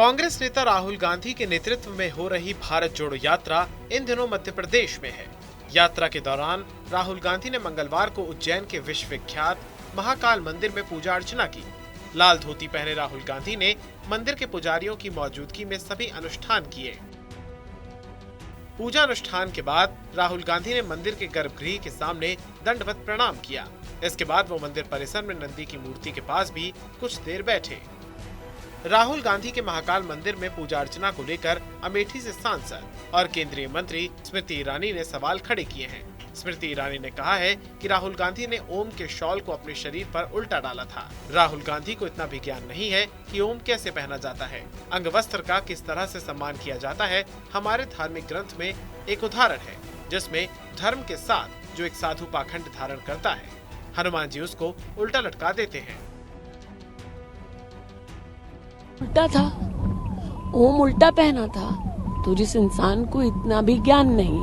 कांग्रेस नेता राहुल गांधी के नेतृत्व में हो रही भारत जोड़ो यात्रा इन दिनों मध्य प्रदेश में है। यात्रा के दौरान राहुल गांधी ने मंगलवार को उज्जैन के विश्वविख्यात महाकाल मंदिर में पूजा अर्चना की। लाल धोती पहने राहुल गांधी ने मंदिर के पुजारियों की मौजूदगी में सभी अनुष्ठान किए। पूजा अनुष्ठान के बाद राहुल गांधी ने मंदिर के गर्भगृह के सामने दंडवत प्रणाम किया। इसके बाद वो मंदिर परिसर में नंदी की मूर्ति के पास भी कुछ देर बैठे। राहुल गांधी के महाकाल मंदिर में पूजा अर्चना को लेकर अमेठी से सांसद और केंद्रीय मंत्री स्मृति ईरानी ने सवाल खड़े किए हैं। स्मृति ईरानी ने कहा है कि राहुल गांधी ने ओम के शॉल को अपने शरीर पर उल्टा डाला था। राहुल गांधी को इतना भी ज्ञान नहीं है कि ओम कैसे पहना जाता है, अंगवस्त्र का किस तरह से सम्मान किया जाता है। हमारे धार्मिक ग्रंथ में एक उदाहरण है जिसमें धर्म के साथ जो एक साधु पाखंड धारण करता है, हनुमान जी उसको उल्टा लटका देते हैं। उल्टा था, ओम उल्टा पहना था। तो जिस इंसान को इतना भी ज्ञान नहीं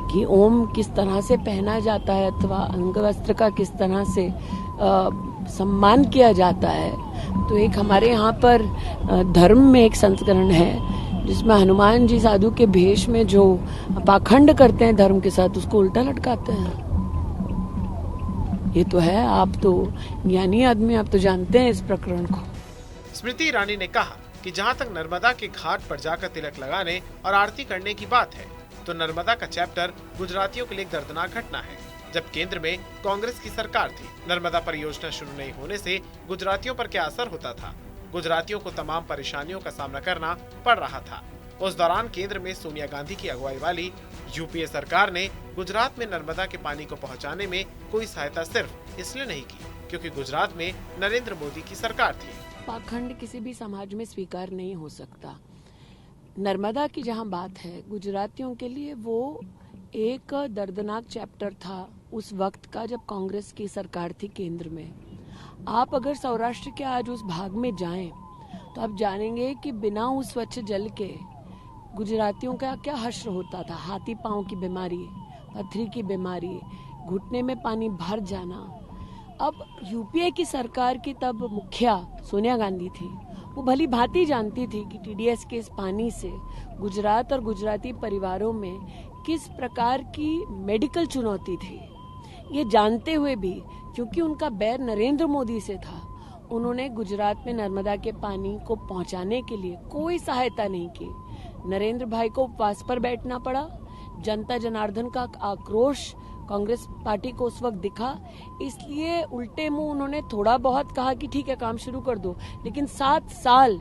कि ओम किस तरह से पहना जाता है अथवा अंगवस्त्र का किस तरह से सम्मान किया जाता है, तो एक हमारे यहाँ पर धर्म में एक संस्करण है जिसमें हनुमान जी साधु के भेष में जो पाखंड करते हैं धर्म के साथ, उसको उल्टा लटकाते हैं। ये तो है, आप तो ज्ञानी आदमी, आप तो जानते हैं इस प्रकरण को। स्मृति ईरानी ने कहा कि जहां तक नर्मदा के घाट पर जाकर तिलक लगाने और आरती करने की बात है, तो नर्मदा का चैप्टर गुजरातियों के लिए दर्दनाक घटना है। जब केंद्र में कांग्रेस की सरकार थी, नर्मदा परियोजना शुरू नहीं होने से गुजरातियों पर क्या असर होता था। गुजरातियों को तमाम परेशानियों का सामना करना पड़ रहा था। उस दौरान केंद्र में सोनिया गांधी की अगुवाई वाली यूपीए सरकार ने गुजरात में नर्मदा के पानी को पहुँचाने में कोई सहायता सिर्फ इसलिए नहीं की क्योंकि गुजरात में नरेंद्र मोदी की सरकार थी। पाखंड किसी भी समाज में स्वीकार नहीं हो सकता। नर्मदा की जहां बात है, गुजरातियों के लिए वो एक दर्दनाक चैप्टर था उस वक्त का जब कांग्रेस की सरकार थी केंद्र में। आप अगर सौराष्ट्र के आज उस भाग में जाएं तो आप जानेंगे कि बिना उस स्वच्छ जल के गुजरातियों का क्या हश्र होता था। हाथी पांव की बीमारी, पथरी की बीमारी, घुटने में पानी भर जाना। अब यूपीए की सरकार की तब मुखिया सोनिया गांधी थी, वो भली भांति जानती थी कि टीडीएस के इस पानी से गुजरात और गुजराती परिवारों में किस प्रकार की मेडिकल चुनौती थी। ये जानते हुए भी क्योंकि उनका बैर नरेंद्र मोदी से था, उन्होंने गुजरात में नर्मदा के पानी को पहुंचाने के लिए कोई सहायता नहीं की। नरेंद्र भाई को उपवास पर बैठना पड़ा। जनता जनार्दन का आक्रोश कांग्रेस पार्टी को उस वक्त दिखा, इसलिए उल्टे मुंह उन्होंने थोड़ा बहुत कहा कि ठीक है काम शुरू कर दो, लेकिन 7 साल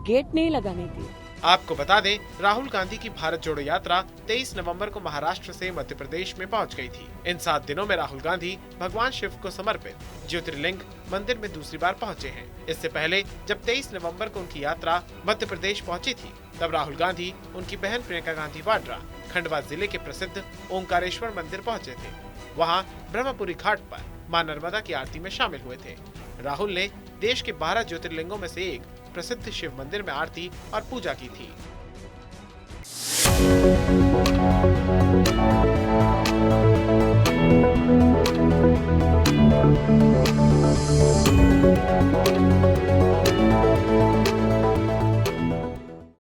गेट नहीं लगाने दिए। आपको बता दें, राहुल गांधी की भारत जोड़ो यात्रा 23 नवंबर को महाराष्ट्र से मध्य प्रदेश में पहुंच गई थी। इन 7 दिनों में राहुल गांधी भगवान शिव को समर्पित ज्योतिर्लिंग मंदिर में दूसरी बार पहुंचे हैं। इससे पहले जब 23 नवंबर को उनकी यात्रा मध्य प्रदेश पहुंची थी, तब राहुल गांधी उनकी बहन प्रियंका गांधी वाड्रा खंडवा जिले के प्रसिद्ध ओंकारेश्वर मंदिर पहुंचे थे। वहां ब्रह्मपुरी घाट पर मां नर्मदा की आरती में शामिल हुए थे। राहुल ने देश के 12 ज्योतिर्लिंगों में से एक प्रसिद्ध शिव मंदिर में आरती और पूजा की थी।